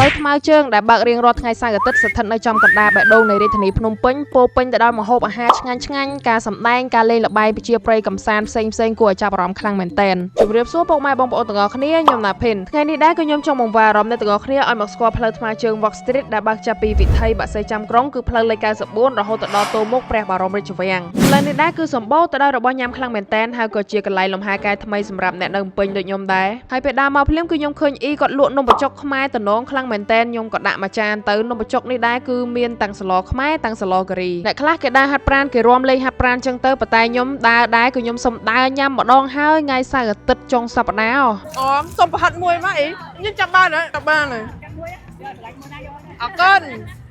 ផ្លូវថ្មើរជើងដែលបើករៀងរាល់ថ្ងៃសៅរ៍អាទិត្យស្ថិតនៅចំកណ្ដាលបេះដូងនៃរាជធានីភ្នំពេញពោពេញទៅដោយម្ហូបអាហារឆ្ងាញ់ៗការសម្ដែងការលេងល្បែងប្រជាប្រិយកម្សាន្តផ្សេងៗគួរឲ្យចាប់អារម្មណ៍ខ្លាំងមែនទែនជម្រាបសួរពុកម៉ែបងប្អូនទាំងអស់គ្នាខ្ញុំណាភិនថ្ងៃនេះដែរក៏ខ្ញុំចង់បង្វែរអារម្មណ៍អ្នកទាំងអស់គ្នាឲ្យមកស្គាល់ផ្លូវថ្មើរជើង Walk Street ដែលបើកចាប់ពីវិថីបាក់សីចាំក្រុងគឺផ្លូវលេខ94រហូតដល់ទល់មុខព្រះបរមរាជវាំងផ្លូវនេះដែរគឺសម្បូរទៅដោយរបស់ញ៉ាំខ្លាំងមែនទែនហើយក៏ជាកន្លែងលំហែកាយថ្មីសម្រាប់អ្នកនៅភ្នំពេញដូចខ្ញុំដែរហើយពេលដើរមកភ្លាមគឺខ្ញុំឃើញគាត់លក់នំបញ្ចុកខ្មែរតំណងខ្លាំងមែនទែនខ្ញុំក៏ដាក់មួយចានទៅនំបញ្ចុកនេះដែរគឺមានទាំងសឡខ្មែរទាំងសឡការីអ្នកខ្លះគេដើរហាត់ប្រាណគេរំលេងហាត់ប្រាណចឹងទៅប៉ុន្តែខ្ញុំដើរដែរគឺខ្ញុំសុំដើរញ៉ាំម្ដងហើយថ្ងៃសៅរ៍អាទិត្យចុងសប្តាហ៍សុំប្រហិតមួយមកខ្ញុំចាំបានហើយចាំបានហើយអរគុណ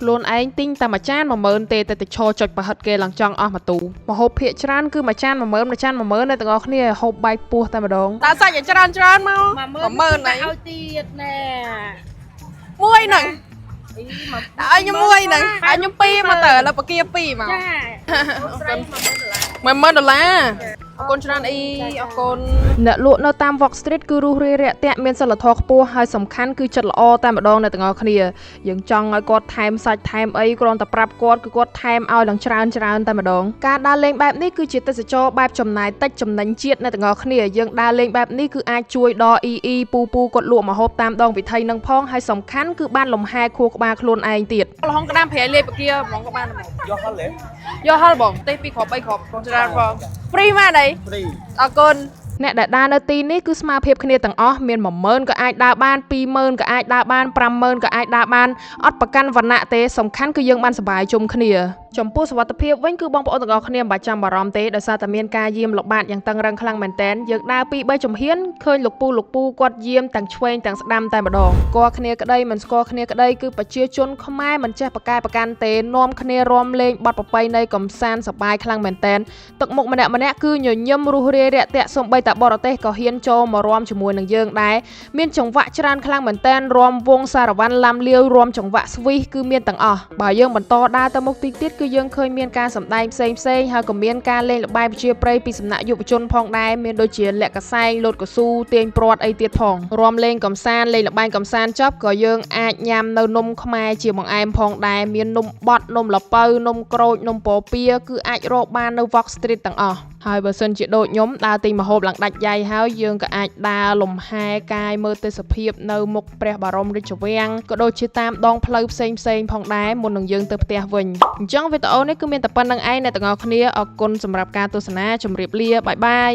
ខ្លួនឯងទិញតែមួយចាន 10000 ទេតែទៅឈរចុចប្រហិតគេឡើងចង់អស់មួយទូម្ហូបភាគច្រើនគឺមួយចាន 10000 មួយចាន 10000 អ្នកទាំងអស់គ្នាហូបបែកពោះតែម្ដងតើសាច់ឲ្យច្រើនមក 10000ហើយឲ្យទៀតណែមួយហ្នឹងឲ្យខ្ញុំមួយហ្នឹងឲ្យខ្ញុំពីរមកទៅឥឡូវបកាពីរមកចា$10000អរគុណច្រើនអរគុណអ្នកលក់នៅតាម Walk Street គឺរុះរាយរាក់ទាក់មានសិលធម៌ខ្ពស់ហើយសំខាន់គឺចិត្តល្អតែម្ដងអ្នកទាំងអស់គ្នាយើងចង់ឲ្យគាត់ថែមសាច់ថែមអីគ្រាន់តែប្រាប់គាត់គឺគាត់ថែមឲ្យឡើងច្រើនតែម្ដងការដើរលេងបែបនេះគឺជាទេសចរបែបចំណាយតិចចំណេញជាតិអ្នកទាំងអស់គ្នាយើងដើរលេងបែបនេះគឺអាចជួយដល់ពូគាត់លក់ម្ហូបតាមដងវិថីនឹងផងហើយសំខាន់គឺបានលំហែខួរក្បាលខ្លួនឯងទៀតលហុងក្តាមប្រៃលេបកាហ្មងក៏បានយកហល់បងទេ2គ្រាប់3គ្រាប់បងច្រើនផងហ្វ្រីមកដៃអរគុណអ្នកដែលដើរនៅទីនេះគឺស្មើភាពគ្នាទាំងអស់មាន 10000 ក៏អាចដើរបាន 20000 ក៏អាចដើរបាន 50000 ក៏អាចដើរបានអត់ប្រកាន់វណ្ណៈទេសំខាន់គឺយើងបានសប្បាយជុំគ្នាចំពោះសុវត្ថិភាពវិញគឺបងប្អូនទាំងអស់គ្នាមិនបាច់ចាំបារម្ភទេដោយសារតែមានការយាមល្បាតយ៉ាងតឹងរ៉ឹងខ្លាំងមែនទែនយើងដើរ 2-3 ជំហានឃើញលោកពូគាត់យាមទាំងឆ្វេងទាំងស្ដាំតែម្ដងស្គាល់គ្នាក្តីមិនស្គាល់គ្នាក្តីគឺប្រជាជនខ្មែរមិនចេះប្រកែប្រកាន់ទេនាំគ្នារំលេងបទប្រពៃណីកំសាន្តសប្បាយខ្លាំងមែនទែនទឹកមុខម្នាក់គឺញញឹមរុះរាយរាក់ទាក់សូម្បីតែបរទេសក៏ហ៊ានចូលមករំជាមួយនឹងយើងដែរមានចង្វាក់ច្រើនខ្លាំងមែនទែនរំវងសារវ័នឡាំលាវរំចង្វាក់ស្វីសគឺមានទាំងអស់បើយើងបន្តដើរទៅមុខទៀតគឺយើងឃើញមានការសម្ដែងផ្សេងហើយក៏មានការលេងល្បែងប្រជាប្រិយពីសំណាក់យុវជនផងដែរមានដូចជាលាក់កសែងលោតកស៊ូទាញព្រាត់អីទៀតផងរំលេងកំសាន្តលេងល្បែងកំសាន្តចប់ក៏យើងអាចញ៉ាំនៅនំខ្មែរជាបង្អែមផងដែរមាននំបត់នំល្ពៅនំក្រូចនំពពាគឺអាចរកបាននៅ Walk Street ទាំងអស់ហើយបើសិនជាដូចខ្ញុំដើរទិញម្ហូបឡើងដាច់ដៃហើយយើងក៏អាចដើរលំហែកាយមើលទេសភាពនៅមុខព្រះបរមរាជវាំងក៏ដូចជាតាមដងផ្លូវផ្សេងផងដែរមុននឹងយើងទៅផ្ទះវិញអញ្ចឹងវីដេអូនេះគឺមានតែប៉ុណ្្នឹងឯងអ្នកទាំងអស់គ្នាអរគុណសម្រាប់ការទស្សនាជម្រាបលាបាយ